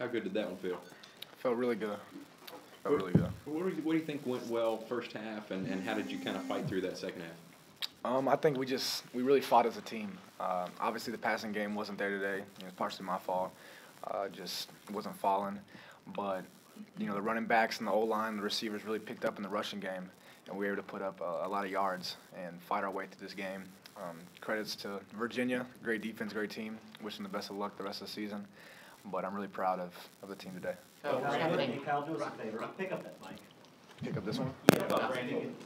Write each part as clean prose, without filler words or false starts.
How good did that one feel? Felt really good. Felt really good. What do you think went well first half, and how did you kind of fight through that second half? I think we really fought as a team. Obviously, the passing game wasn't there today. It's partially my fault. Just wasn't falling. But, the running backs and the O-line, the receivers really picked up in the rushing game, and we were able to put up a lot of yards and fight our way through this game. Credits to Virginia, great defense, great team. Wish them the best of luck the rest of the season. But I'm really proud of the team today. Kyle, do us a favor. Pick up that mic. Pick up this one? Yeah,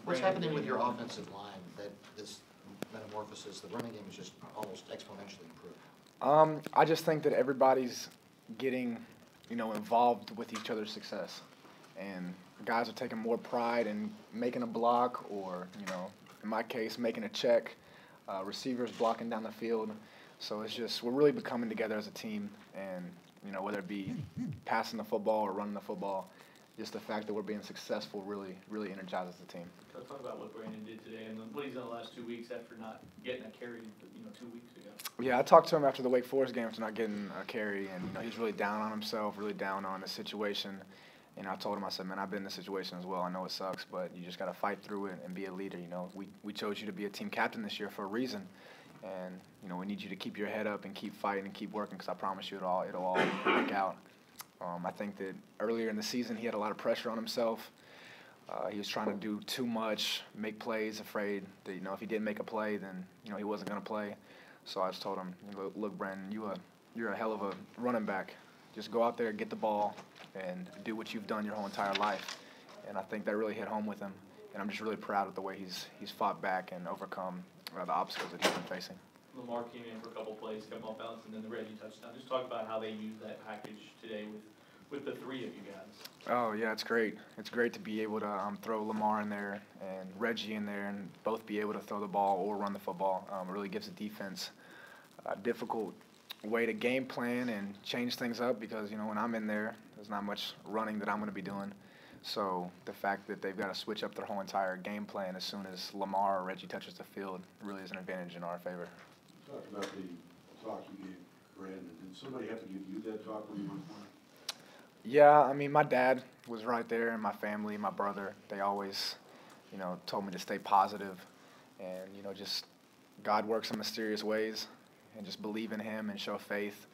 What's happening with your offensive line that this metamorphosis, the running game is just almost exponentially improved? I just think that everybody's getting, involved with each other's success. And guys are taking more pride in making a block or, in my case, making a check. Receivers blocking down the field. So it's just we're really becoming together as a team. And, whether it be passing the football or running the football, just the fact that we're being successful really, really energizes the team. Let's talk about what Brandon did today and what he's done the last 2 weeks after not getting a carry, 2 weeks ago. Yeah, I talked to him after the Wake Forest game for not getting a carry, and he's really down on himself, really down on the situation. I told him, I said, man, I've been in this situation as well. I know it sucks, but you just got to fight through it and be a leader. We chose you to be a team captain this year for a reason, and we need you to keep your head up and keep fighting and keep working because I promise you it'll all work out. I think that earlier in the season he had a lot of pressure on himself. He was trying to do too much, make plays, afraid that if he didn't make a play, then he wasn't going to play. So I just told him, look, Brandon, you're a hell of a running back. Just go out there, get the ball, and do what you've done your whole entire life. And I think that really hit home with him. And I'm just really proud of the way he's fought back and overcome the obstacles that he's been facing. Lamar came in for a couple plays, come off balance, and then the Reggie touchdown. Just talk about how they used that package today with the three of you guys. Oh, yeah, it's great. It's great to be able to throw Lamar in there and Reggie in there and both be able to throw the ball or run the football. It really gives the defense a difficult way to game plan and change things up because, when I'm in there, there's not much running that I'm going to be doing. So the fact that they've got to switch up their whole entire game plan as soon as Lamar or Reggie touches the field really is an advantage in our favor. Talk about the talk you gave Brandon. Did somebody have to give you that talk when you were playing? Yeah, my dad was right there, and my family, my brother, they always, told me to stay positive and, just God works in mysterious ways and just believe in him and show faith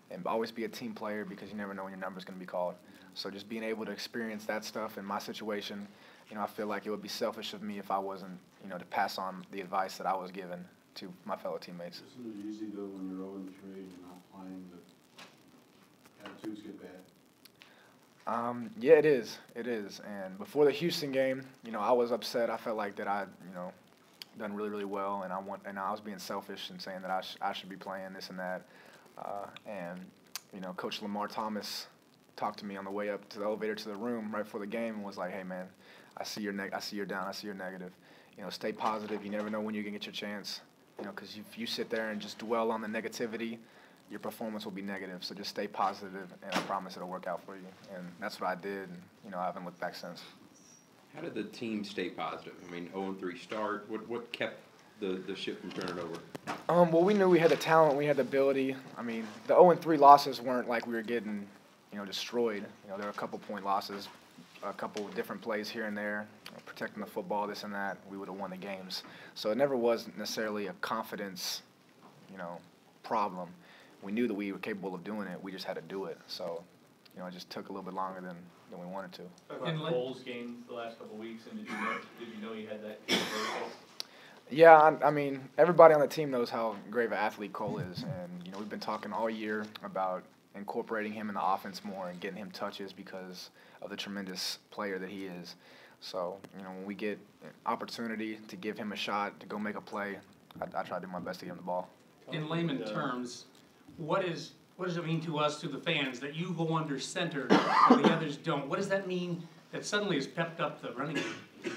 and always be a team player because you never know when your number's going to be called. So just being able to experience that stuff in my situation, I feel like it would be selfish of me if I wasn't, to pass on the advice that I was given to my fellow teammates. Isn't it easy, though, when you're 0-3 and you're not playing, that attitudes get bad? Yeah, it is. It is. And before the Houston game, I was upset. I felt like that I, done really, really well, and I was being selfish and saying that I should be playing this and that. Coach Lamar Thomas talked to me on the way up to the elevator to the room right before the game and was like, "Hey, man, I see you're down. I see you're negative. Stay positive. You never know when you can get your chance. Because if you sit there and just dwell on the negativity, your performance will be negative. So just stay positive, and I promise it'll work out for you." And that's what I did, and, I haven't looked back since. How did the team stay positive? 0-3 start. What kept the ship from turning over? Well, we knew we had the talent, we had the ability. The 0-3 losses weren't like we were getting, destroyed. There were a couple point losses, a couple different plays here and there, protecting the football, this and that. We would have won the games. So it never was necessarily a confidence, problem. We knew that we were capable of doing it. We just had to do it. So, it just took a little bit longer than we wanted to. Talk about Cole's games the last couple of weeks, and did you know you had that capability? Yeah, everybody on the team knows how great of an athlete Cole is, and we've been talking all year about incorporating him in the offense more and getting him touches because of the tremendous player that he is. So, when we get an opportunity to give him a shot to go make a play, I try to do my best to get him the ball. In layman terms, what does it mean to us, to the fans, that you go under center and the others don't? What does that mean that suddenly has pepped up the running game?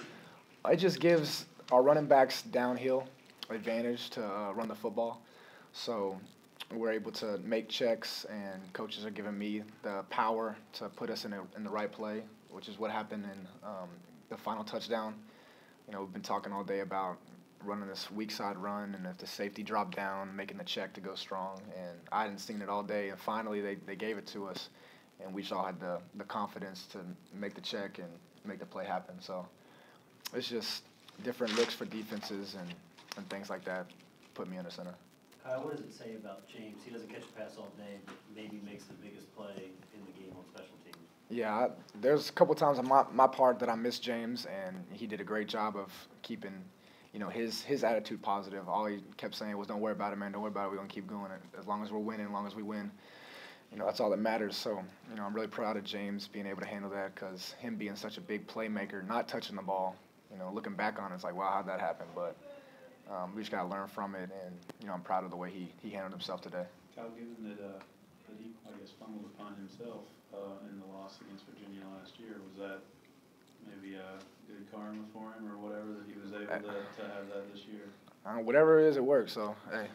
It just gives our running backs downhill advantage to run the football. So we're able to make checks, and coaches are giving me the power to put us in the right play, which is what happened in the final touchdown. We've been talking all day about running this weak side run, and if the safety dropped down, making the check to go strong. And I hadn't seen it all day, and finally they gave it to us. and we just all had the confidence to make the check and make the play happen. So it's just different looks for defenses and things like that put me under center. Kyle, what does it say about James? He doesn't catch a pass all day, but maybe makes the biggest play in the game on special teams. Yeah, there's a couple times on my part that I missed James, and he did a great job of keeping, his attitude positive. All he kept saying was, "Don't worry about it, man. Don't worry about it. We're gonna keep going. As long as we're winning, as long as we win, that's all that matters." So, I'm really proud of James being able to handle that, because him being such a big playmaker, not touching the ball, looking back on it, it's like, wow, how'd that happen? But we just gotta learn from it, and I'm proud of the way he handled himself today. Kyle, given that he, I guess, fumbled upon himself in the loss against Virginia last year, was that maybe good karma for him or whatever, that he was able to have that this year? Whatever it is, it works. So, hey,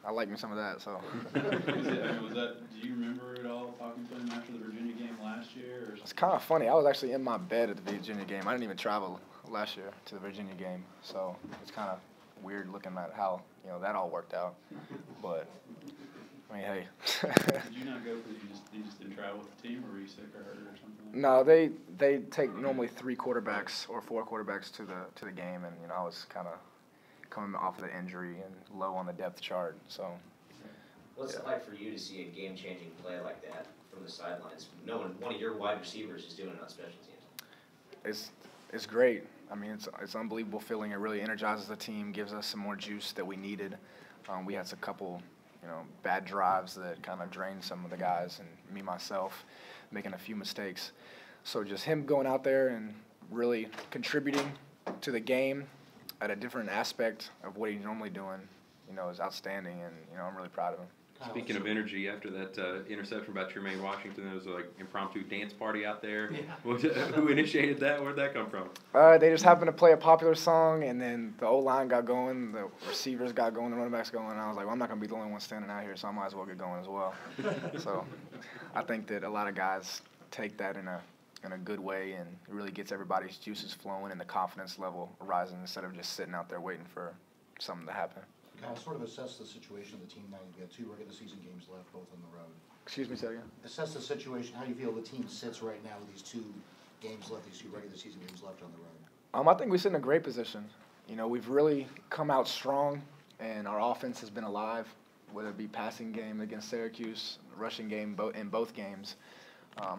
I like me some of that. So. Do you remember at all talking to him after the Virginia game last year? Or it's kind of funny. I was actually in my bed at the Virginia game. I didn't even travel last year to the Virginia game. So it's kind of weird looking at how, that all worked out. But, I mean, hey. Did you not go because you just didn't travel with the team, or were you sick or hurt or something? No, they take normally 3 quarterbacks or 4 quarterbacks to the game, and I was kind of coming off of the injury and low on the depth chart. So. What's it like for you to see a game-changing play like that from the sidelines, knowing one of your wide receivers is doing it on special teams? It's great. I mean, it's unbelievable feeling. It really energizes the team, gives us some more juice that we needed. We had a couple, bad drives that kind of drained some of the guys, and me myself making a few mistakes. So just him going out there and really contributing to the game at a different aspect of what he's normally doing, is outstanding, and I'm really proud of him. Speaking of energy, after that interception by Tremaine Washington, there was an impromptu dance party out there. Yeah. Who initiated that? Where'd that come from? They just happened to play a popular song, and then the O-line got going, the receivers got going, the running backs going, and I was like, well, I'm not going to be the only one standing out here, so I might as well get going as well. So I think that a lot of guys take that in a good way, and it really gets everybody's juices flowing and the confidence level rising instead of just sitting out there waiting for something to happen. Kind of sort of assess the situation of the team now. You've got 2 regular season games left, both on the road. Excuse me, say again? Assess the situation, how you feel the team sits right now with these 2 games left, these 2 regular season games left on the road. I think we sit in a great position. We've really come out strong, and our offense has been alive, whether it be passing game against Syracuse, rushing game in both games.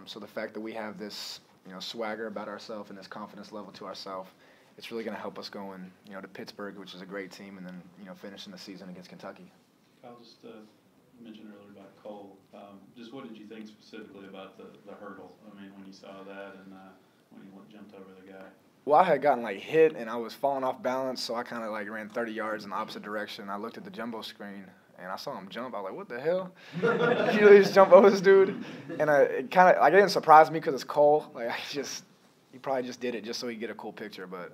So the fact that we have this, swagger about ourselves and this confidence level to ourselves, it's really going to help us going, to Pittsburgh, which is a great team, and then, finishing the season against Kentucky. Kyle, just mentioned earlier about Cole. Just what did you think specifically about the hurdle? I mean, when you saw that and when he jumped over the guy. Well, I had gotten hit, and I was falling off balance, so I kind of ran 30 yards in the opposite direction. I looked at the jumbo screen, and I saw him jump. I was like, what the hell? He really just jumped over this dude. And it kind of, it didn't surprise me because it's Cole. He probably just did it just so he could get a cool picture. But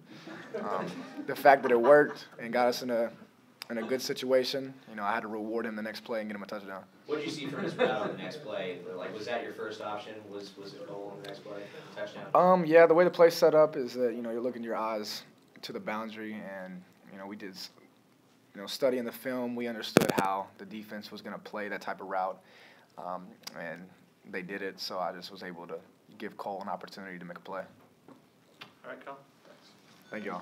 the fact that it worked and got us in a good situation, I had to reward him the next play and get him a touchdown. What did you see from his route on the next play? Was that your first option? Was it goal on the next play, touchdown? Yeah, the way the play's set up is that, you're looking your eyes to the boundary, and, we did, studying the film, we understood how the defense was going to play that type of route, and they did it, so I just was able to give Cole an opportunity to make a play. All right, Kyle. Thank you all.